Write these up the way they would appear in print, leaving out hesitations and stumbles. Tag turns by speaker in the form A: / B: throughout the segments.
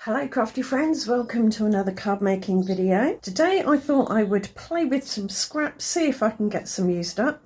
A: Hello crafty friends, welcome to another card making video. Today I thought I would play with some scraps, see if I can get some used up.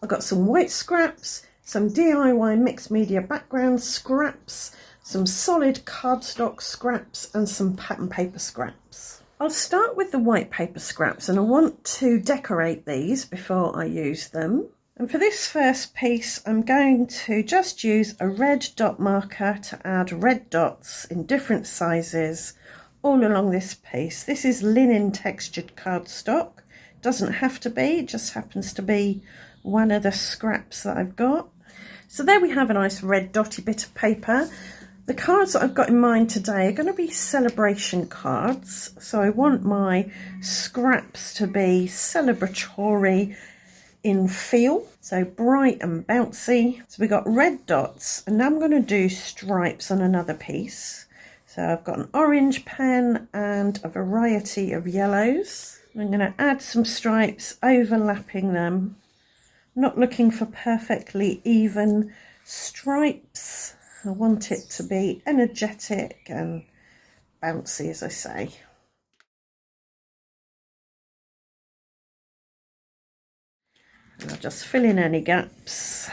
A: I've got some white scraps, some DIY mixed media background scraps, some solid cardstock scraps and some pattern paper scraps. I'll start with the white paper scraps and I want to decorate these before I use them. And for this first piece, I'm going to just use a red dot marker to add red dots in different sizes all along this piece. This is linen textured cardstock. Doesn't have to be, it just happens to be one of the scraps that I've got. So there we have a nice red dotty bit of paper. The cards that I've got in mind today are going to be celebration cards. So I want my scraps to be celebratory in feel, so bright and bouncy. So we got red dots, and now I'm going to do stripes on another piece. So I've got an orange pen and a variety of yellows. I'm going to add some stripes, overlapping them. Not looking for perfectly even stripes. I want it to be energetic and bouncy, as I say. And I'll just fill in any gaps.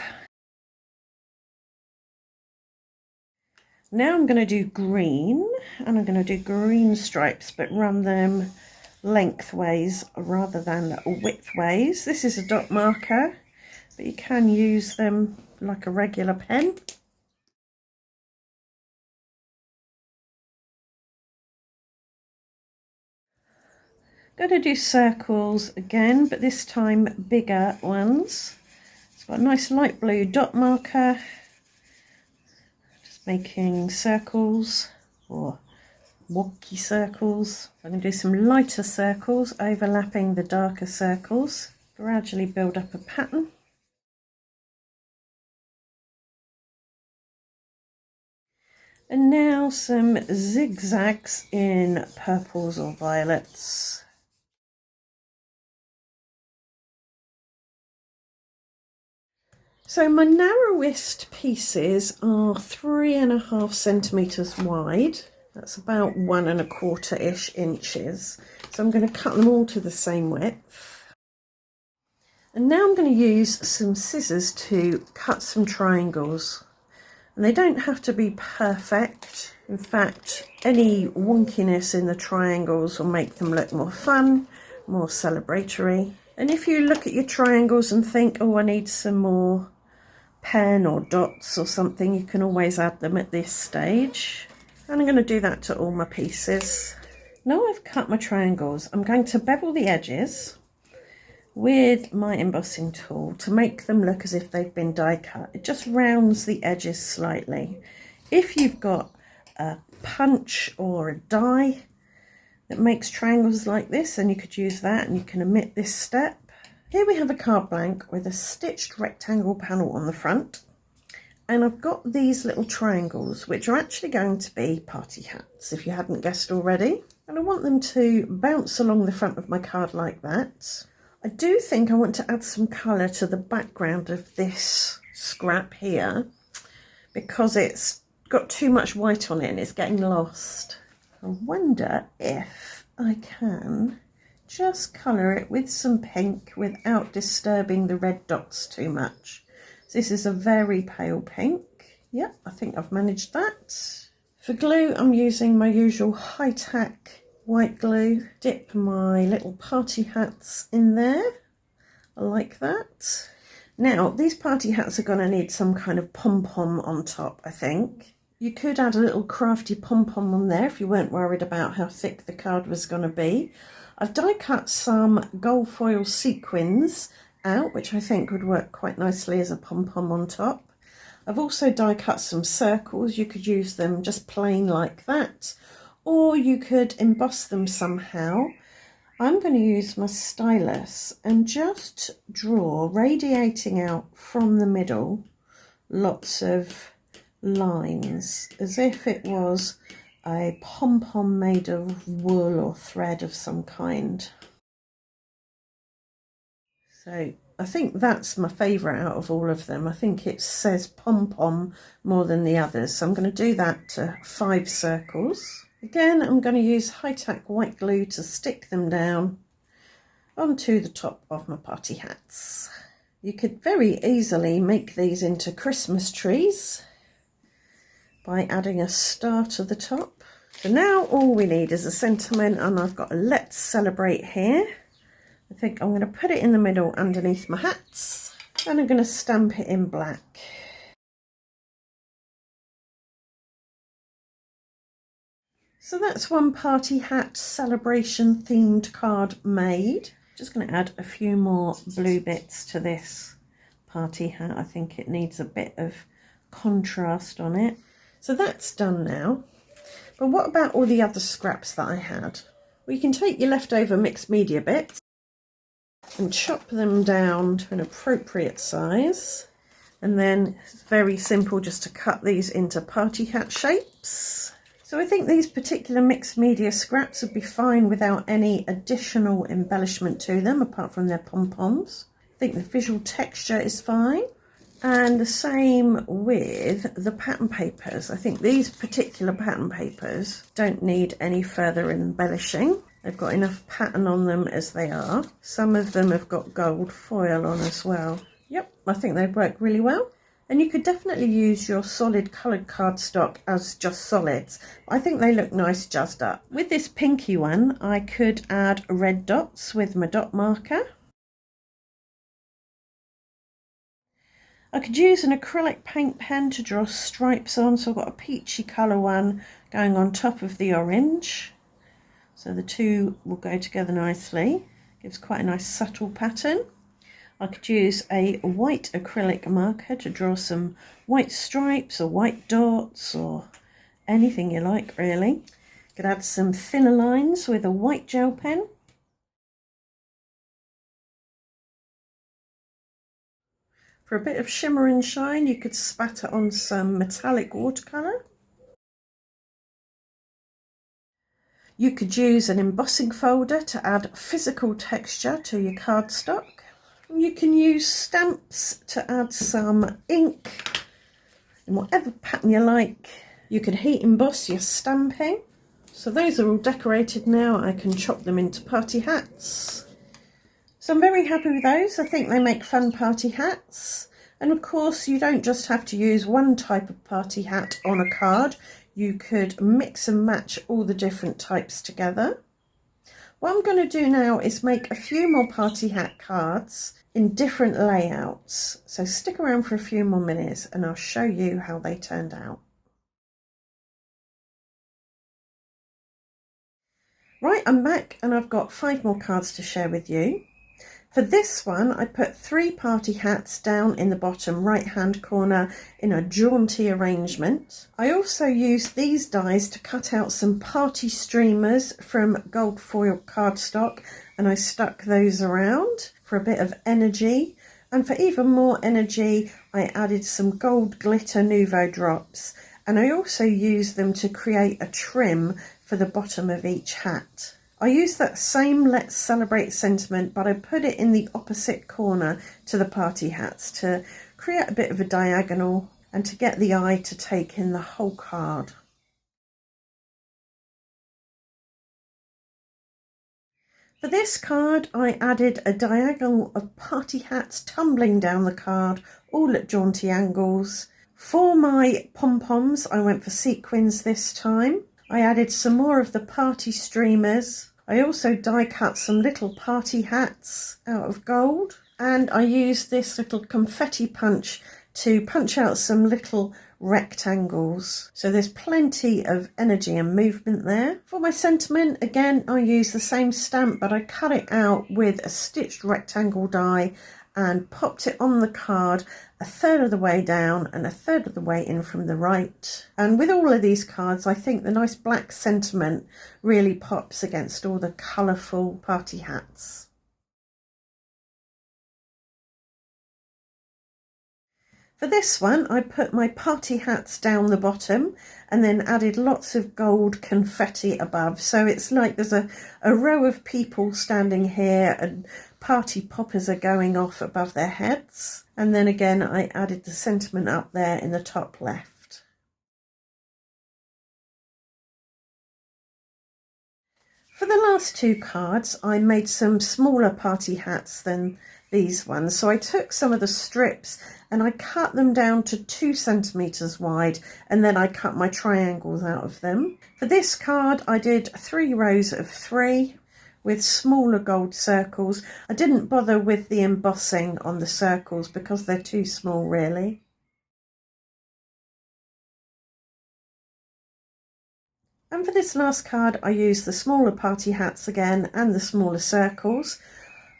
A: Now I'm going to do green, and I'm going to do green stripes, but run them lengthways rather than widthways. This is a dot marker, but you can use them like a regular pen. Going to do circles again, but this time bigger ones. It's got a nice light blue dot marker. Just making circles or wonky circles. I'm going to do some lighter circles overlapping the darker circles. Gradually build up a pattern. And now some zigzags in purples or violets. So my narrowest pieces are 3.5 centimetres wide. That's about 1 1/4-ish inches. So I'm going to cut them all to the same width. And now I'm going to use some scissors to cut some triangles. And they don't have to be perfect. In fact, any wonkiness in the triangles will make them look more fun, more celebratory. And if you look at your triangles and think, oh, I need some more pen or dots or something, you can always add them at this stage. And I'm going to do that to all my pieces. Now I've cut my triangles, I'm going to bevel the edges with my embossing tool to make them look as if they've been die cut. It just rounds the edges slightly. If you've got a punch or a die that makes triangles like this, then you could use that, and you can omit this step. Here we have a card blank with a stitched rectangle panel on the front, and I've got these little triangles which are actually going to be party hats, if you hadn't guessed already, and I want them to bounce along the front of my card like that. I do think I want to add some colour to the background of this scrap here because it's got too much white on it and it's getting lost. I wonder if I can just colour it with some pink without disturbing the red dots too much. So this is a very pale pink. Yeah, I think I've managed that. For glue, I'm using my usual high-tack white glue. Dip my little party hats in there. I like that. Now, these party hats are going to need some kind of pom-pom on top, I think. You could add a little crafty pom-pom on there if you weren't worried about how thick the card was going to be. I've die cut some gold foil sequins out, which I think would work quite nicely as a pom-pom on top. I've also die cut some circles. You could use them just plain like that, or you could emboss them somehow. I'm going to use my stylus and just draw, radiating out from the middle, lots of lines, as if it was a pom-pom made of wool or thread of some kind. So I think that's my favourite out of all of them. I think it says pom-pom more than the others. So I'm going to do that to 5 circles. Again, I'm going to use high-tack white glue to stick them down onto the top of my party hats. You could very easily make these into Christmas trees by adding a star to the top. So now all we need is a sentiment, and I've got a Let's Celebrate here. I think I'm going to put it in the middle underneath my hats, and I'm going to stamp it in black. So that's one party hat celebration themed card made. Just going to add a few more blue bits to this party hat. I think it needs a bit of contrast on it. So that's done now. But what about all the other scraps that I had? Well, you can take your leftover mixed media bits and chop them down to an appropriate size. And then it's very simple just to cut these into party hat shapes. So I think these particular mixed media scraps would be fine without any additional embellishment to them apart from their pom-poms. I think the visual texture is fine. And the same with the pattern papers. I think these particular pattern papers don't need any further embellishing. They've got enough pattern on them as they are. Some of them have got gold foil on as well. Yep, I think they work really well. And you could definitely use your solid coloured cardstock as just solids. I think they look nice jazzed up. With this pinky one, I could add red dots with my dot marker. I could use an acrylic paint pen to draw stripes on, so I've got a peachy colour one going on top of the orange. So the two will go together nicely. Gives quite a nice subtle pattern. I could use a white acrylic marker to draw some white stripes or white dots or anything you like really. Could add some thinner lines with a white gel pen. For a bit of shimmer and shine, you could spatter on some metallic watercolour. You could use an embossing folder to add physical texture to your cardstock. You can use stamps to add some ink in whatever pattern you like. You can heat emboss your stamping. So those are all decorated now. I can chop them into party hats. So I'm very happy with those. I think they make fun party hats. And of course, you don't just have to use one type of party hat on a card. You could mix and match all the different types together. What I'm going to do now is make a few more party hat cards in different layouts. So stick around for a few more minutes and I'll show you how they turned out. Right, I'm back and I've got 5 more cards to share with you. For this one, I put 3 party hats down in the bottom right-hand corner in a jaunty arrangement. I also used these dies to cut out some party streamers from gold foil cardstock, and I stuck those around for a bit of energy. And for even more energy, I added some gold glitter Nouveau drops, and I also used them to create a trim for the bottom of each hat. I used that same Let's Celebrate sentiment, but I put it in the opposite corner to the party hats to create a bit of a diagonal and to get the eye to take in the whole card. For this card, I added a diagonal of party hats tumbling down the card, all at jaunty angles. For my pom-poms, I went for sequins this time. I added some more of the party streamers. I also die cut some little party hats out of gold, and I used this little confetti punch to punch out some little rectangles. So there's plenty of energy and movement there. For my sentiment, again, I used the same stamp, but I cut it out with a stitched rectangle die and popped it on the card 1/3 of the way down and 1/3 of the way in from the right. And with all of these cards, I think the nice black sentiment really pops against all the colourful party hats. For this one, I put my party hats down the bottom and then added lots of gold confetti above. So it's like there's a row of people standing here and party poppers are going off above their heads. And then again, I added the sentiment up there in the top left. For the last two cards, I made some smaller party hats than these ones. So I took some of the strips and I cut them down to 2 centimeters wide, and then I cut my triangles out of them. For this card, I did 3 rows of 3 with smaller gold circles. I didn't bother with the embossing on the circles because they're too small really. And for this last card, I used the smaller party hats again and the smaller circles.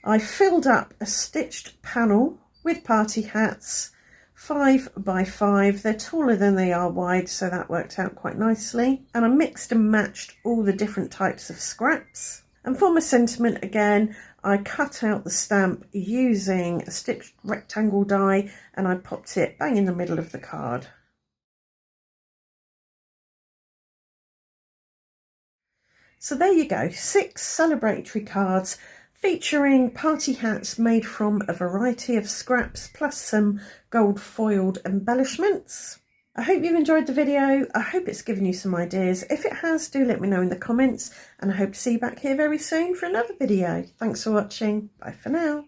A: I filled up a stitched panel with party hats, 5 by 5. They're taller than they are wide, so that worked out quite nicely. And I mixed and matched all the different types of scraps. And for my sentiment again, I cut out the stamp using a stitched rectangle die and I popped it bang in the middle of the card. So there you go, 6 celebratory cards featuring party hats made from a variety of scraps plus some gold foiled embellishments. I hope you've enjoyed the video. I hope it's given you some ideas. If it has, do let me know in the comments, and I hope to see you back here very soon for another video. Thanks for watching. Bye for now.